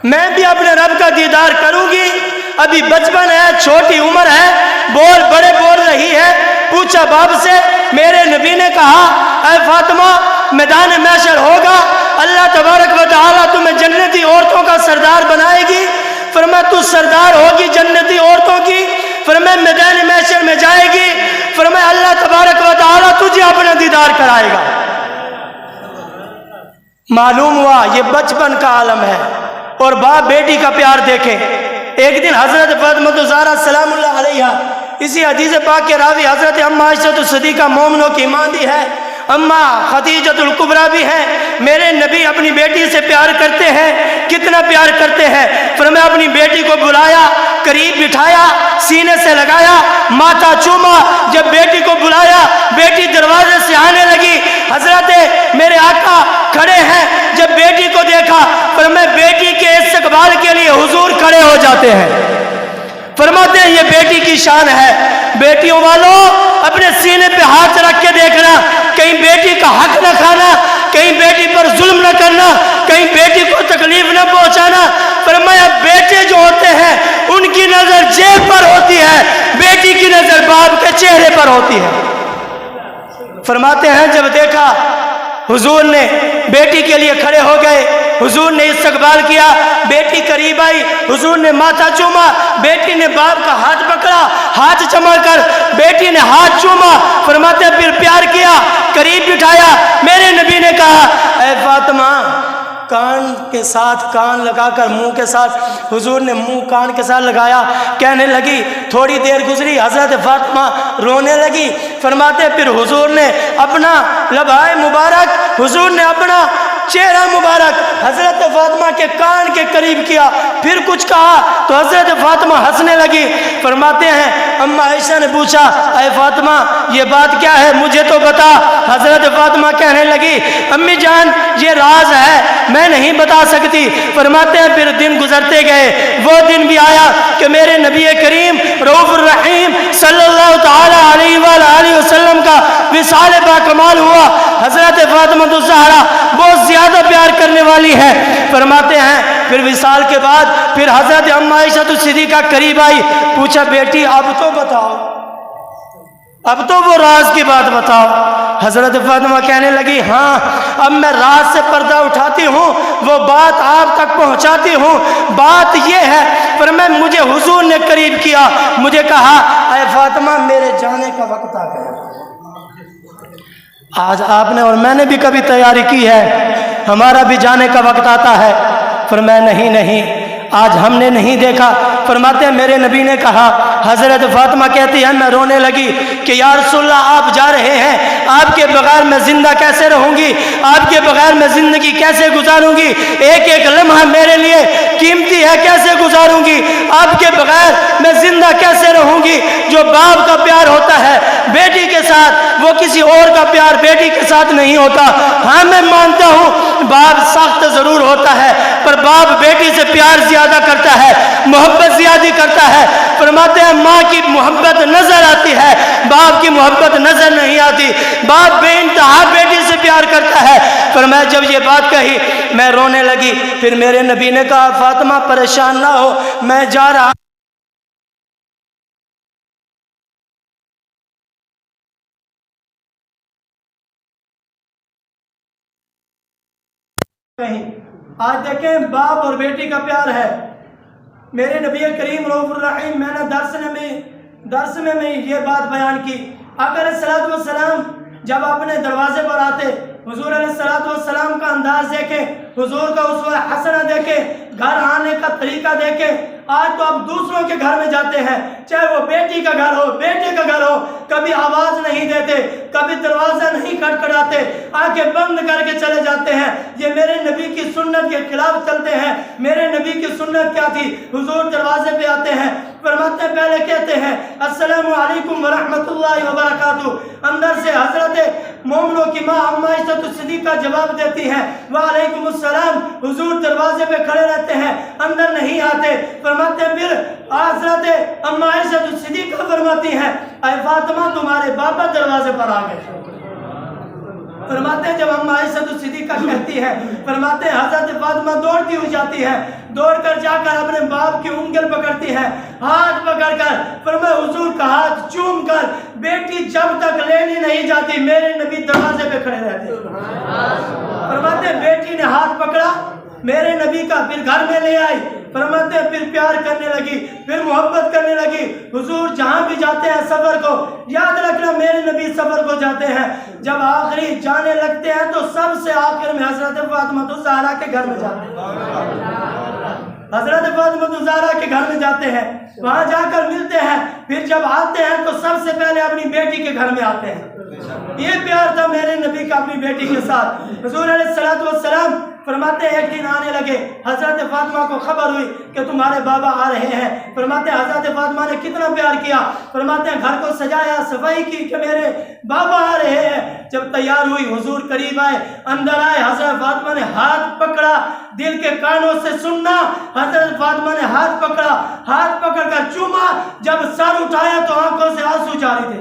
میں بھی اپنے رب کا دیدار کروں گی، ابھی بچپن ہے، چھوٹی عمر ہے، بول بڑے بول رہی ہے۔ پوچھا باپ سے، میرے نبی نے کہا اے فاطمہ میدان محشر ہوگا، اللہ تبارک و تعالیٰ تمہیں جنتی عورتوں کا سردار بنائے گی۔ فرمایا تو سردار ہوگی جنتی عورتوں کی؟ فرمایا میدان محشر میں جائے گی۔ فرمایا اللہ تبارک و تعالیٰ تجھے اپنا دیدار کرائے گا۔ معلوم ہوا یہ بچپن کا عالم ہے۔ اور باپ بیٹی کا پیار دیکھیں۔ ایک دن حضرت فاطمہ الزہرا سلام اللہ علیہا، اسی حدیث پاک کے راوی حضرت اماں عائشہ صدیقہ مومنوں کی ماں بھی ہے، اماں خدیجۃ الکبریٰ بھی ہیں۔ میرے نبی اپنی بیٹی سے پیار کرتے ہیں، کتنا پیار کرتے ہیں۔ فرمایا اپنی بیٹی کو بلایا، قریب بٹھایا، سینے سے لگایا، ماتھا چوما۔ جب بیٹی کو بلایا، بیٹی دروازے سے آنے لگی، حضرت میرے آقا کھڑے ہیں۔ جب بیٹی کو دیکھا، فرمایا بیٹی کے استقبال کے لیے حضور کھڑے ہو جاتے ہیں۔ فرماتے ہیں یہ بیٹی کی شان ہے۔ بیٹیوں والوں اپنے سینے پہ ہاتھ رکھ کے دیکھنا، کہیں بیٹی کا حق نہ کھانا، کہیں بیٹی پر ظلم نہ کرنا، کہیں بیٹی کو تکلیف نہ پہنچانا۔ فرمایا بیٹے جو ہوتے ہیں ان کی نظر جیب پر ہوتی ہے، بیٹی کی نظر باپ کے چہرے پر ہوتی ہے۔ فرماتے ہیں جب دیکھا حضور نے بیٹی کے لیے کھڑے ہو گئے، حضور نے استقبال کیا، بیٹی قریب آئی، حضور نے ماتھا چوما، بیٹی نے باپ کا ہاتھ پکڑا، ہاتھ چما کر بیٹی نے ہاتھ چوما۔ فرماتے پھر پیار کیا، قریب بٹھایا۔ میرے نبی نے کہا اے فاطمہ، کان کے ساتھ کان لگا کر منہ کے ساتھ، حضور نے منہ کان کے ساتھ لگایا۔ کہنے لگی، تھوڑی دیر گزری، حضرت فاطمہ رونے لگی۔ فرماتے پھر حضور نے اپنا لبائے مبارک، حضور نے اپنا چہرہ مبارک حضرت فاطمہ کے کان کے قریب کیا، پھر کچھ کہا تو حضرت فاطمہ ہنسنے لگی۔ فرماتے ہیں اماں عائشہ نے پوچھا اے فاطمہ یہ بات کیا ہے، مجھے تو بتا۔ حضرت فاطمہ کہنے لگی امی جان یہ راز ہے، میں نہیں بتا سکتی۔ فرماتے ہیں پھر دن گزرتے گئے، وہ دن بھی آیا کہ میرے نبی کریم رؤوف الرحیم صلی اللہ تعالی علیہ وآلہ وسلم کا وصال با کمال ہوا۔ حضرت فاطمہ الزہرا بہت زیادہ پیار کرنے والی ہے۔ فرماتے ہیں پھر وصال کے بعد پھر حضرت اماں عائشہ صدیقہ قریب آئی، پوچھا بیٹی اب تو بتاؤ، اب تو وہ راز کی بات بتاؤ۔ حضرت فاطمہ کہنے لگی ہاں اب میں راز سے پردہ اٹھاتی ہوں، وہ بات آپ تک پہنچاتی ہوں۔ بات یہ ہے، فرمایا مجھے حضور نے قریب کیا، مجھے کہا اے فاطمہ میرے جانے کا وقت آ گیا۔ آج آپ نے اور میں نے بھی کبھی تیاری کی ہے، ہمارا بھی جانے کا وقت آتا ہے۔ فرمایا نہیں نہیں آج ہم نے نہیں دیکھا۔ فرماتے ہیں میرے نبی نے کہا، حضرت فاطمہ کہتی ہے میں رونے لگی کہ یا رسول اللہ آپ جا رہے ہیں، آپ کے بغیر میں زندہ کیسے رہوں گی، آپ کے بغیر میں زندگی کیسے گزاروں گی، ایک ایک لمحہ میرے لیے قیمتی ہے، کیسے گزاروں گی، آپ کے بغیر میں زندہ کیسے رہوں گی۔ جو باپ کا پیار ہوتا ہے بیٹی کے ساتھ، وہ کسی اور کا پیار بیٹی کے ساتھ نہیں ہوتا۔ ہاں میں مانتا ہوں باپ سخت ضرور ہوتا ہے، پر باپ بیٹی سے پیار زیادہ کرتا ہے، محبت زیادہ کرتا ہے۔ فرماتے ہیں ماں کی محبت نظر آتی ہے، باپ کی محبت نظر نہیں آتی۔ باپ بے انتہا بیٹی سے پیار کرتا ہے۔ فرمایا جب یہ بات کہی میں رونے لگی۔ پھر میرے نبی نے کہا فاطمہ پریشان نہ ہو، میں جا رہا کہیں۔ آج دیکھیں باپ اور بیٹی کا پیار ہے۔ میرے نبی کریم رؤوف الرحیم، میں نے درس میں یہ بات بیان کی۔ آقا علیہ الصلوۃ والسلام جب اپنے دروازے پر آتے، حضور علیہ الصلوۃ والسلام کا انداز دیکھیں، حضور کا اسوہ حسنہ دیکھیں، گھر آنے کا طریقہ دیکھیں۔ آج تو اب دوسروں کے گھر میں جاتے ہیں، چاہے وہ بیٹی کا گھر ہو بیٹے کا گھر ہو، کبھی آواز نہیں دیتے، کبھی دروازہ نہیں کھٹکھٹاتے، آنکھیں بند کر کے چلے جاتے ہیں۔ یہ میرے نبی کی سنت کے خلاف چلتے ہیں۔ میرے نبی کی سنت کیا تھی؟ حضور دروازے پہ آتے ہیں، فرماتے پہلے کہتے ہیں السلام علیکم ورحمۃ اللہ وبرکاتہ، اندر سے حضرت مومنوں کی ماں اماں عائشہ صدیقہ جواب دیتی ہیں وعلیکم السلام۔ حضور دروازے پہ کھڑے رہتے ہیں، اندر نہیں آتے۔ فرماتے ہیں پھر حضرت اماں عائشہ صدیقہ فرماتی ہیں اے فاطمہ تمہارے بابا دروازے پر آ گئے۔ فرماتے ہیں جب ہم عائشہ صدیقہ کہتی ہے، فرماتے ہیں حضرت فاطمہ دوڑتی ہوئی جاتی ہے، دوڑ کر جا کر اپنے باپ کی انگل پکڑتی ہے، ہاتھ پکڑ کر فرمایا حضور کا ہاتھ چوم کر، بیٹی جب تک لینی نہیں جاتی میرے نبی دروازے پہ کھڑے رہتے۔ فرماتے ہیں بیٹی نے ہاتھ پکڑا میرے نبی کا، پھر گھر میں لے آئی، فرماتے ہیں پھر پیار کرنے لگی، پھر محبت کرنے لگی۔ حضور جہاں بھی جاتے ہیں سفر کو، یاد رکھنا میرے نبی سفر کو جاتے ہیں، جب آخری جانے لگتے ہیں تو سب سے آخر میں حضرت فاطمہ الزہرا کے گھر میں جاتے ہیں، حضرت فاطمہ الزہرا کے گھر میں جاتے ہیں، وہاں جا کر ملتے ہیں، پھر جب آتے ہیں تو سب سے پہلے اپنی بیٹی کے گھر میں آتے ہیں۔ یہ پیار تھا میرے نبی کا اپنی بیٹی کے ساتھ۔ حضور علیہ السلام فرماتے ہیں ایک دن آنے لگے، حضرت فاطمہ کو خبر ہوئی کہ تمہارے بابا آ رہے ہیں۔ فرماتے ہیں حضرت فاطمہ نے کتنا پیار کیا، فرماتے ہیں گھر کو سجایا، صفائی کی کہ میرے بابا آ رہے ہیں۔ جب تیار ہوئی حضور قریب آئے، اندر آئے، حضرت فاطمہ نے ہاتھ پکڑا، دل کے کانوں سے سننا، حضرت فاطمہ نے ہاتھ پکڑا، ہاتھ پکڑ کر چوما، جب سر اٹھایا تو آنکھوں سے آنسو جاری تھے۔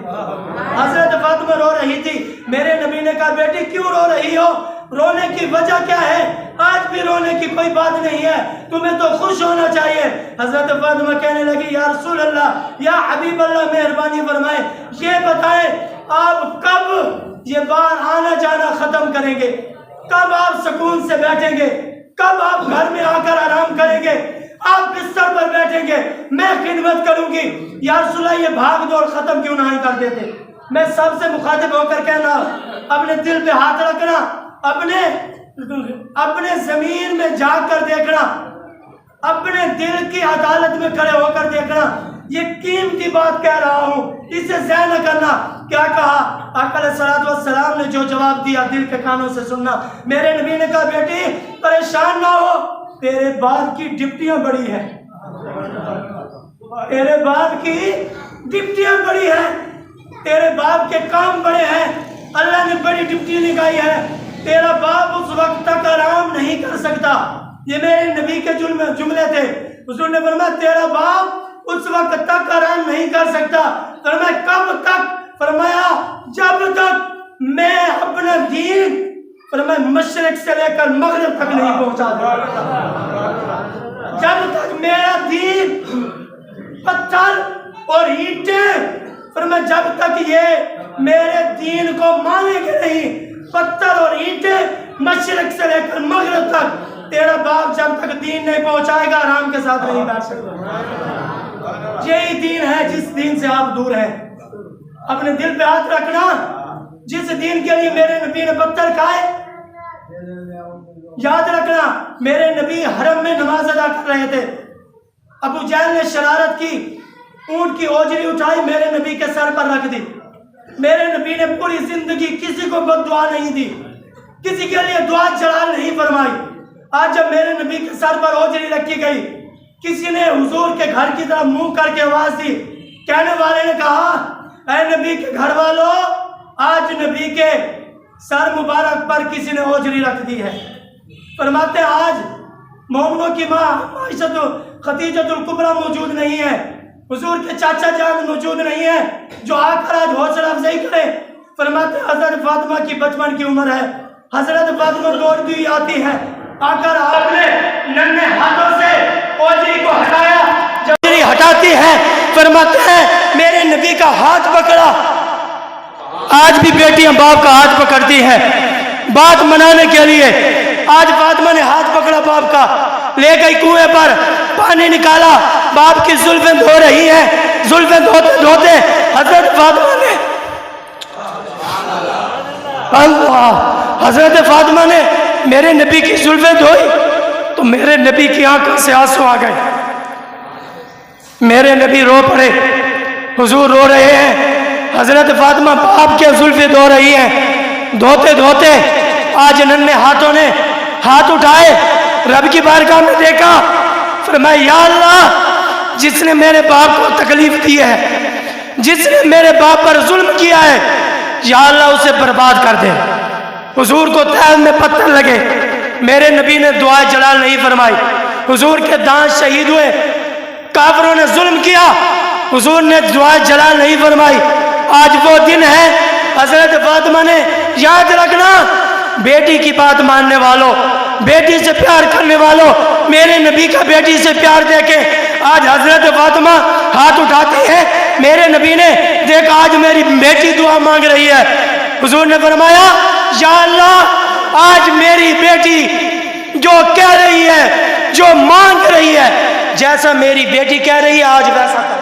حضرت فاطمہ رو رہی تھی، میرے نبی نے کہا بیٹی کیوں رو رہی ہو، رونے کی وجہ کیا ہے؟ آج بھی رونے کی کوئی بات نہیں ہے، تمہیں تو خوش ہونا چاہیے۔ حضرت فاطمہ کہنے لگی یا رسول اللہ، یا حبیب اللہ، مہربانی فرمائے یہ بتائیں آپ کب یہ بار آنا جانا ختم کریں گے، کب آپ سکون سے بیٹھیں گے، کب آپ گھر میں آ کر آرام کریں گے، آپ بستر پر بیٹھیں گے، میں خدمت کروں گی۔ یا رسول اللہ یہ بھاگ دوڑ ختم کیوں نہیں کر دیتے؟ میں سب سے مخاطب ہو کر کہنا، اپنے دل پہ ہاتھ رکھنا، اپنے زمین میں جا کر دیکھنا، اپنے دل کی عدالت میں کھڑے ہو کر دیکھنا، یہ قیمتی بات کہہ رہا ہوں، اسے ضائع نہ کرنا۔ کیا کہا آقا علیہ الصلوۃ والسلام نے؟ جو جواب دیا دل کے کانوں سے سننا۔ میرے نبی نے کہا بیٹی پریشان نہ ہو، تیرے باپ کی ڈپٹیاں بڑی ہیں، تیرے باپ کی ڈپٹیاں بڑی ہیں، تیرے باپ کے کام بڑے ہیں، اللہ نے بڑی ڈپٹی نکائی ہے، تیرا باپ اس وقت تک آرام نہیں کر سکتا۔ یہ میرے نبی کے جملے تھے۔ حضور نے فرمایا تیرا باپ اس وقت تک آرام نہیں کر سکتا۔ فرمایا کب تک؟ فرمایا جب تک میں اپنا دین فرمایا مشرق سے لے کر مغرب تک نہیں پہنچا دوں، جب تک میرا دین پتھر اور اینٹیں فرمایا جب تک یہ میرے دین کو مانیں گے نہیں، پتھر اور اینٹیں مشرق سے لے کر مغرب تک، تیرا باپ جب تک دین نہیں پہنچائے گا آرام کے ساتھ نہیں بیٹھ سکتا۔ یہی دین ہے جس دین سے آپ دور ہیں۔ اپنے دل پہ ہاتھ رکھنا، جس دین کے لیے میرے نبی نے پتھر کھائے، یاد رکھنا میرے نبی حرم میں نماز ادا کر رہے تھے، ابو جہل نے شرارت کی، اونٹ کی اوجری اٹھائی میرے نبی کے سر پر رکھ دی۔ میرے نبی نے پوری زندگی کسی کو بد دعا نہیں دی، کسی کے لیے دعا جلال نہیں فرمائی۔ آج جب میرے نبی کے سر پر اوجری رکھی گئی، کسی نے حضور کے گھر کی طرف منہ کر کے آواز دی، کہنے والے نے کہا اے نبی کے گھر والوں، آج نبی کے سر مبارک پر کسی نے اوجری رکھ دی ہے۔ فرماتے ہیں آج مومنوں کی ماں خدیجۃ الکبریٰ موجود نہیں ہے، حضور کے چاچا جان موجود نہیں ہے جو آ کر آج حوصلہ افزائی کرے۔ فرماتے ہیں حضرت فاطمہ کی بچپن کی عمر ہے، حضرت فاطمہ دوڑتی ہوئی آتی ہے، آ کر آپ نے ننھے ہاتھوں سے اوجری کو ہٹایا، جب اوجری ہٹاتی ہے فرماتے ہیں میرے نبی کا ہاتھ پکڑا۔ آج بھی بیٹیاں باپ کا ہاتھ پکڑتی ہیں بات منانے کے لیے۔ آج فاطمہ نے ہاتھ پکڑا باپ کا، لے گئی کنویں پر، پانی نکالا، باپ کی زلفیں دھو رہی ہیں، زلفیں دھوتے دھوتے حضرت فاطمہ نے حضرت فاطمہ نے میرے نبی کی زلفیں دھوئی تو میرے نبی کی آنکھوں سے آنسو آ گئے، میرے نبی رو پڑے، حضور رو رہے ہیں، حضرت فاطمہ باپ کے زلفیں دھو رہی ہیں، دھوتے دھوتے آج ننھے ہاتھوں نے ہاتھ اٹھائے، رب کی بارگاہ میں دیکھا، فرمایا یا اللہ جس نے میرے باپ کو تکلیف دی ہے، جس نے میرے باپ پر ظلم کیا ہے، یا اللہ اسے برباد کر دے۔ حضور کو تہل میں پتھر لگے، میرے نبی نے دعائے جلال نہیں فرمائی، حضور کے دانت شہید ہوئے، کافروں نے ظلم کیا، حضور نے دعائے جلال نہیں فرمائی۔ آج وہ دن ہے حضرت فاطمہ نے یاد رکھنا بیٹی کی بات ماننے والوں، بیٹی سے پیار کرنے والوں، میرے نبی کا بیٹی سے پیار دیکھے آج حضرت فاطمہ ہاتھ اٹھاتی ہے، میرے نبی نے دیکھا آج میری بیٹی دعا مانگ رہی ہے، حضور نے فرمایا یا اللہ آج میری بیٹی جو کہہ رہی ہے، جو مانگ رہی ہے، جیسا میری بیٹی کہہ رہی ہے آج ویسا کر دے۔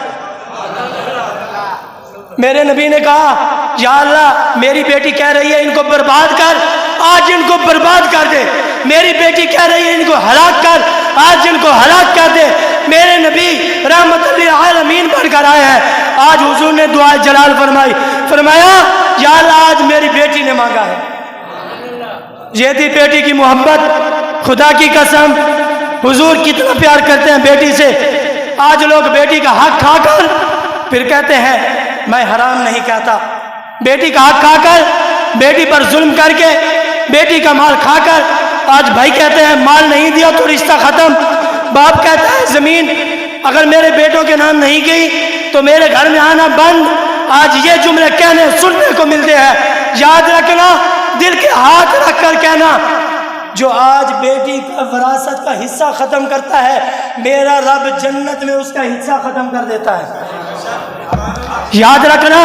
میرے نبی نے کہا یا اللہ میری بیٹی کہہ رہی ہے ان کو برباد کر، آج ان کو برباد کر دے، میری بیٹی کہہ رہی ہے ان کو ہلاک کر، آج ان کو ہلاک کر دے۔ میرے نبی رحمت للعالمین بن کر آئے ہیں، آج حضور نے دعا جلال فرمائی، فرمایا یا اللہ آج میری بیٹی نے مانگا ہے۔ یہ تھی بیٹی کی محبت، خدا کی قسم حضور کتنا پیار کرتے ہیں بیٹی سے۔ آج لوگ بیٹی کا حق کھا کر پھر کہتے ہیں میں حرام نہیں کہتا، بیٹی کا حق کھا کر، بیٹی پر ظلم کر کے، بیٹی کا مال کھا کر آج بھائی کہتے ہیں مال نہیں دیا تو رشتہ ختم، باپ کہتا ہے زمین اگر میرے بیٹوں کے نام نہیں گئی تو میرے گھر میں آنا بند۔ آج یہ جملے کہنے سننے کو ملتے ہیں، یاد رکھنا، دل کے ہاتھ رکھ کر کہنا جو آج بیٹی کا وراثت کا حصہ ختم کرتا ہے میرا رب جنت میں اس کا حصہ ختم کر دیتا ہے۔ یاد رکھنا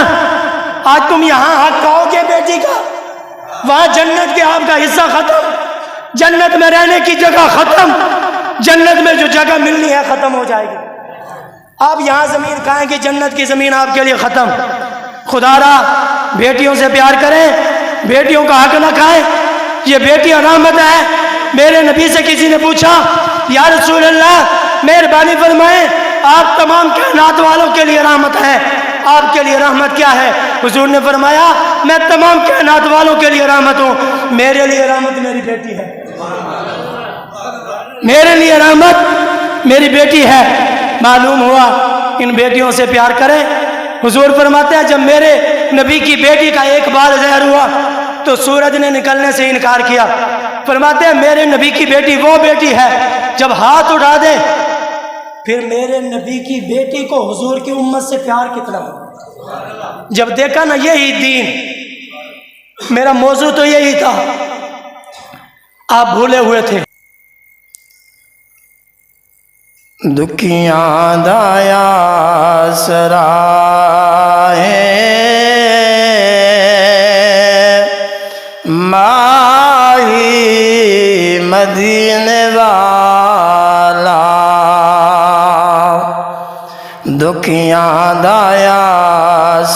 آج تم یہاں حق کھاؤ گے بیٹی کا، وہاں جنت کے آپ کا حصہ ختم، جنت میں رہنے کی جگہ ختم، جنت میں جو جگہ ملنی ہے ختم ہو جائے گی۔ آپ یہاں زمین کھائیں گے، جنت کی زمین آپ کے لیے ختم۔ خدا را بیٹیوں سے پیار کریں، بیٹیوں کا حق نہ کھائیں، یہ بیٹیاں رحمت ہے۔ میرے نبی سے کسی نے پوچھا یا رسول اللہ مہربانی فرمائیں آپ تمام کائنات والوں کے لیے رحمت ہے، آپ کے لیے رحمت کیا ہے؟ حضور نے فرمایا میں تمام کائنات والوں کے لیے رحمت ہوں، میرے لیے رحمت میری بیٹی ہے، میرے لیے رحمت میری بیٹی ہے۔ معلوم ہوا ان بیٹیوں سے پیار کریں۔ حضور فرماتے ہیں جب میرے نبی کی بیٹی کا ایک بال ظاہر ہوا تو سورج نے نکلنے سے انکار کیا۔ فرماتے ہیں میرے نبی کی بیٹی وہ بیٹی ہے جب ہاتھ اٹھا دے، پھر میرے نبی کی بیٹی کو حضور کی امت سے پیار کتنا ہو۔ جب دیکھا نا یہی دین، میرا موضوع تو یہی تھا، آپ بھولے ہوئے تھے۔ دکھیاں دایا سرائے ماہی مدینے والا، دکھیاں دایا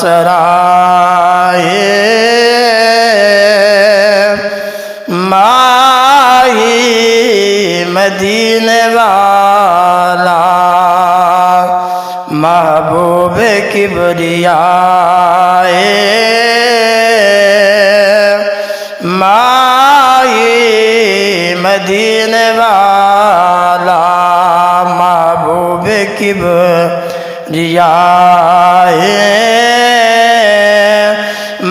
سرائے ماہی مدینے والا، محبوب کبریاء ماہی مدینے والا، محبوب کبریاء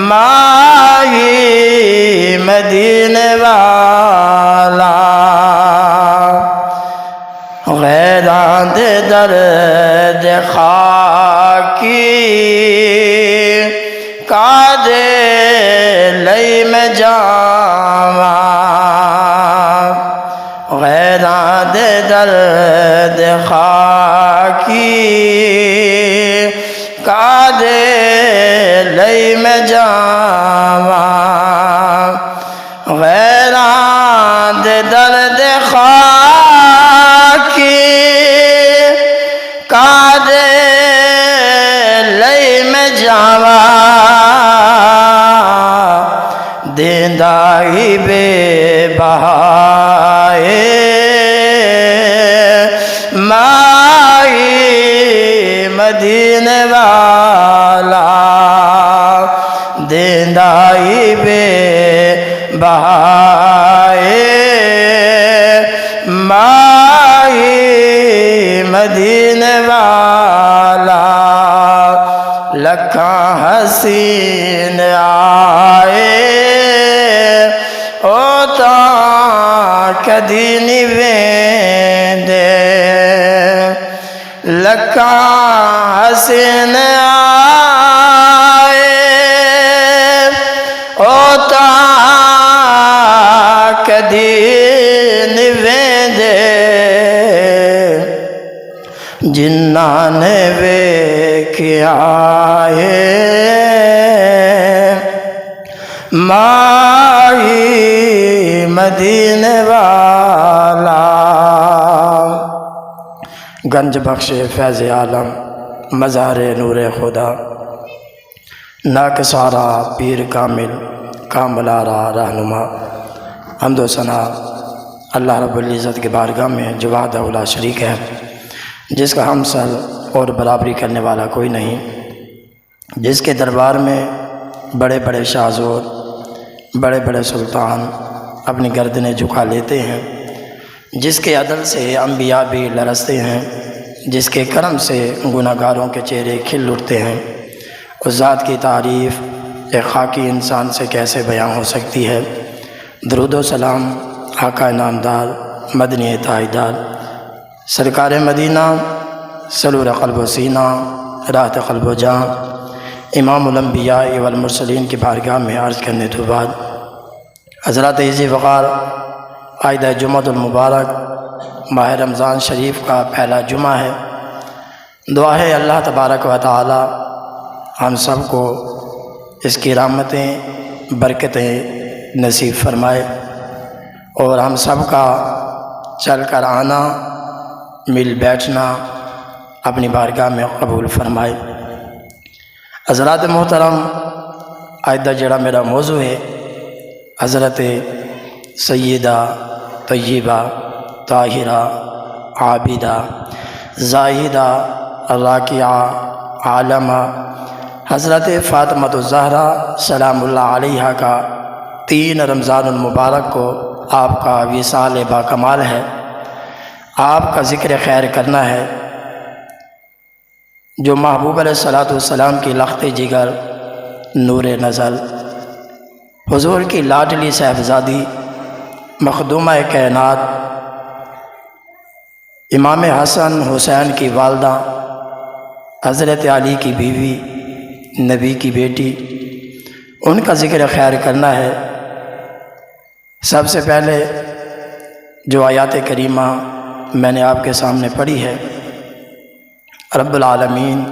ماہی مدینے والا، غیران دے درد خاکی کادے لئی میں جاواں، غیران دے درد خاکی کادے لئی میں جاواں، غیران دے درد خاکی کادے لئی میں جاواں، دیندا ہی بے بہائے ماہی مدینے والا، دیندا ہی بے بہائے ماہی مدینے والا، لکھاں حسین آئے او تاں کدی نہیں ویندے، لکھاں حسین آئے دین ویندے جنہاں نے ویکھیا ہے مائی مدینے والا۔ گنج بخش فیض عالم مظہر نور خدا ناکسارا پیر کامل کاملارا رہنما، حمد و ثنا اللہ رب العزت کی بارگاہ میں جو وحدہ لا شریک ہے، جس کا ہمسل اور برابری کرنے والا کوئی نہیں، جس کے دربار میں بڑے بڑے شاہزور بڑے بڑے سلطان اپنی گردنیں جھکا لیتے ہیں، جس کے عدل سے انبیاء بھی لرزتے ہیں، جس کے کرم سے گناہ گاروں کے چہرے کھل اٹھتے ہیں، اس ذات کی تعریف ایک خاکی انسان سے کیسے بیان ہو سکتی ہے۔ درود و سلام آقا نامدار مدنی تاجدار سرکار مدینہ سرور قلب و سینہ راحت قلب و جاں امام الانبیاء والمرسلین کی بارگاہ میں عرض کرنے تو بعد، حضرات عزیز وقار، عائدہ جمعۃ المبارک ماہ رمضان شریف کا پہلا جمعہ ہے۔ دعا ہے اللہ تبارک و تعالی ہم سب کو اس کی رحمتیں برکتیں نصیب فرمائے، اور ہم سب کا چل کر آنا مل بیٹھنا اپنی بارگاہ میں قبول فرمائے۔ حضرات محترم، آئندہ جڑا میرا موضوع ہے حضرت سیدہ طیبہ طاہرہ عابدہ زاہدہ راکعہ عالمہ حضرت فاطمۃ الزہرا سلام اللہ علیہ کا 3 رمضان المبارک کو آپ کا وصال با کمال ہے، آپ کا ذکر خیر کرنا ہے۔ جو محبوب علیہ السلام کی لخت جگر نور نظر حضور کی لاڈلی صاحبزادی مخدومہ کائنات امام حسن حسین کی والدہ حضرت علی کی بیوی نبی کی بیٹی، ان کا ذکر خیر کرنا ہے۔ سب سے پہلے جو آیات کریمہ میں نے آپ کے سامنے پڑھی ہے، رب العالمین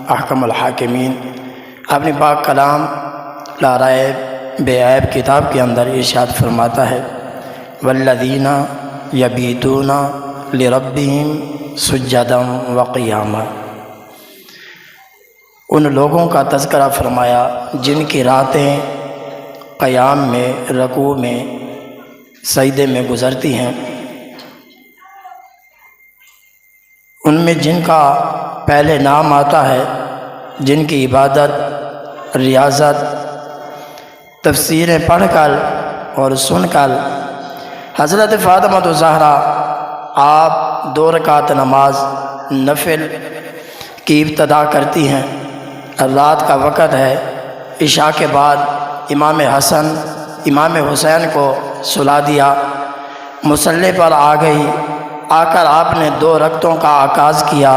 احکم الحاکمین اپنی پاک کلام لا ریب بے عیب کتاب کے اندر ارشاد فرماتا ہے، والذین یبیتون لربہم سجدا وقیاما۔ ان لوگوں کا تذکرہ فرمایا جن کی راتیں قیام میں، رکوع میں، سجدے میں گزرتی ہیں، ان میں جن کا پہلے نام آتا ہے، جن کی عبادت، ریاضت، تفسیریں پڑھ کر اور سن کر حضرت فاطمۃ الزہرا آپ 2 رکعت نماز نفل کی ابتدا کرتی ہیں۔ رات کا وقت ہے، عشاء کے بعد امام حسن امام حسین کو سلا دیا، مصلی پر آ گئی، آ کر آپ نے 2 رکعتوں کا آغاز کیا۔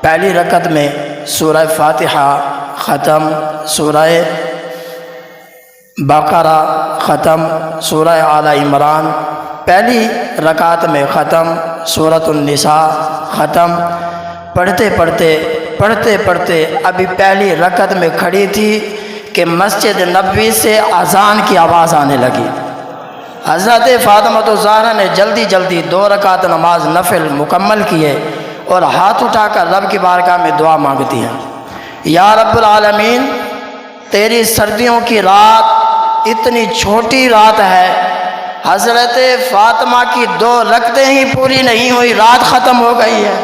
پہلی رکعت میں سورہ فاتحہ ختم، سورہ بقرہ ختم، سورہ آل عمران پہلی رکعت میں ختم، سورۃ النساء ختم، پڑھتے پڑھتے ابھی پہلی رکعت میں کھڑی تھی کہ مسجد نبوی سے اذان کی آواز آنے لگی۔ حضرت فاطمۃ الزہرا نے جلدی 2 رکعت نماز نفل مکمل کیے اور ہاتھ اٹھا کر رب کی بارگاہ میں دعا مانگتی ہیں، یا رب العالمین، تیری سردیوں کی رات اتنی چھوٹی رات ہے، حضرت فاطمہ کی 2 رکعتیں ہی پوری نہیں ہوئی، رات ختم ہو گئی ہے۔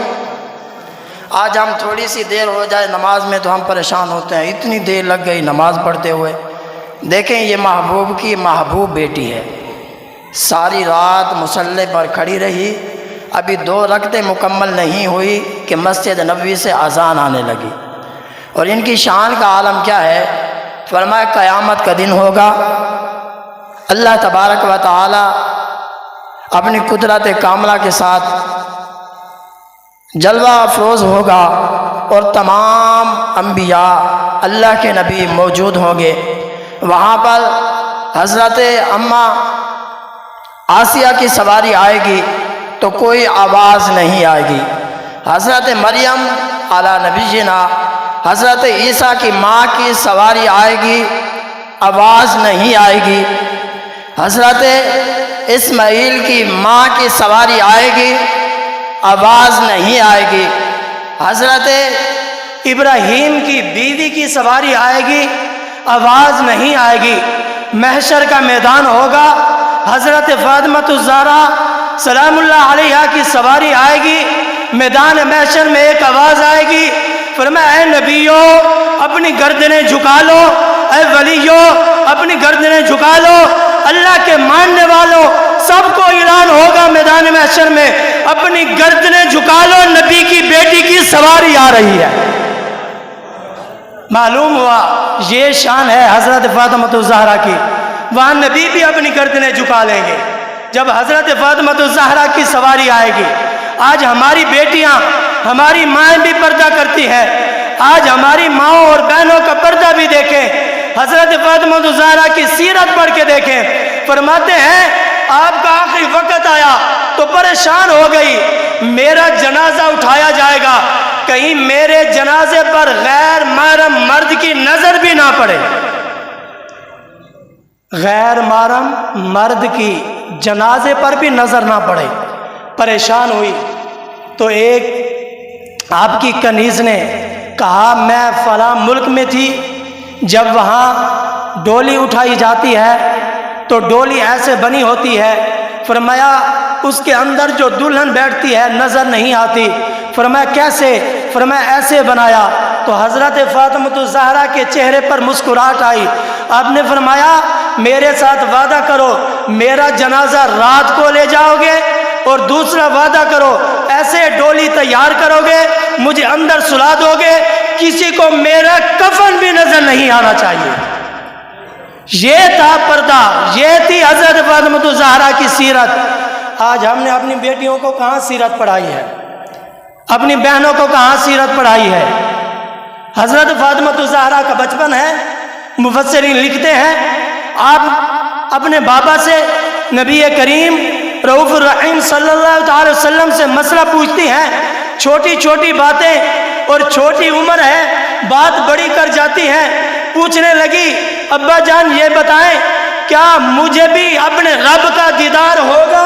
آج ہم تھوڑی سی دیر ہو جائے نماز میں تو ہم پریشان ہوتے ہیں، اتنی دیر لگ گئی نماز پڑھتے ہوئے۔ دیکھیں یہ محبوب کی محبوب بیٹی ہے، ساری رات مصلی پر کھڑی رہی، ابھی 2 رکعتیں مکمل نہیں ہوئی کہ مسجد نبوی سے اذان آنے لگی۔ اور ان کی شان کا عالم کیا ہے؟ فرمایا قیامت کا دن ہوگا، اللہ تبارک و تعالی اپنی قدرت کاملہ کے ساتھ جلوہ افروز ہوگا اور تمام انبیاء اللہ کے نبی موجود ہوں گے۔ وہاں پر حضرت اماں آسیہ کی سواری آئے گی تو کوئی آواز نہیں آئے گی۔ حضرت مریم علی نبینا، حضرت عیسیٰ کی ماں کی سواری آئے گی، آواز نہیں آئے گی۔ حضرت اسماعیل کی ماں کی سواری آئے گی، آواز نہیں آئے گی۔ حضرت ابراہیم کی بیوی کی سواری آئے گی، آواز نہیں آئے گی۔ محشر کا میدان ہوگا، حضرت فاطمہ الزہرا سلام اللہ علیہ کی سواری آئے گی، میدان محشر میں ایک آواز آئے گی، فرمایا اے نبیو اپنی گردنیں جھکا لو، اے ولیو اپنی گردنیں جھکا لو، اللہ کے ماننے والوں سب کو اعلان ہوگا میدان محشر میں، اپنی گردنیں جھکا لو، نبی کی بیٹی کی سواری آ رہی ہے۔ معلوم ہوا یہ شان ہے حضرت فاطمہ الزہرا کی، وہاں نبی بھی اپنی گردنیں جھکا لیں گے جب حضرت فاطمہ الزہرا کی سواری آئے گی۔ آج ہماری بیٹیاں، ہماری مائیں بھی پردہ کرتی ہیں، آج ہماری ماؤں اور بہنوں کا پردہ بھی دیکھیں، حضرت فاطمہ الزہرا کی سیرت پڑھ کے دیکھیں۔ فرماتے ہیں آپ کا آخری وقت آیا تو پریشان ہو گئی، میرا جنازہ اٹھایا جائے گا، کہیں میرے جنازے پر غیر محرم مرد کی نظر بھی نہ پڑے، غیر محرم مرد کی جنازے پر بھی نظر نہ پڑے۔ پریشان ہوئی تو ایک آپ کی کنیز نے کہا میں فلاں ملک میں تھی، جب وہاں ڈولی اٹھائی جاتی ہے تو ڈولی ایسے بنی ہوتی ہے، فرمایا اس کے اندر جو دلہن بیٹھتی ہے نظر نہیں آتی۔ فرمایا کیسے؟ فرمایا ایسے بنایا۔ تو حضرت فاطمہ الزہرا کے چہرے پر مسکراہٹ آئی۔ آپ نے فرمایا میرے ساتھ وعدہ کرو، میرا جنازہ رات کو لے جاؤ گے، اور دوسرا وعدہ کرو ایسے ڈولی تیار کرو گے، مجھے اندر سلا دو گے، کسی کو میرا کفن بھی نظر نہیں آنا چاہیے۔ یہ تھا پردہ، یہ تھی حضرت فاطمہ الزہرا کی سیرت۔ آج ہم نے اپنی بیٹیوں کو کہاں سیرت پڑھائی ہے، اپنی بہنوں کو کہاں سیرت پڑھائی ہے۔ حضرت فاطمہ الزہرا کا بچپن ہے، مفسرین لکھتے ہیں آپ اپنے بابا سے نبی کریم رؤوف الرحیم صلی اللہ تعالی وسلم سے مسئلہ پوچھتی ہیں، چھوٹی چھوٹی باتیں اور چھوٹی عمر ہے، بات بڑی کر جاتی ہیں۔ پوچھنے لگی ابا جان یہ بتائیں کیا مجھے بھی اپنے رب کا دیدار ہوگا؟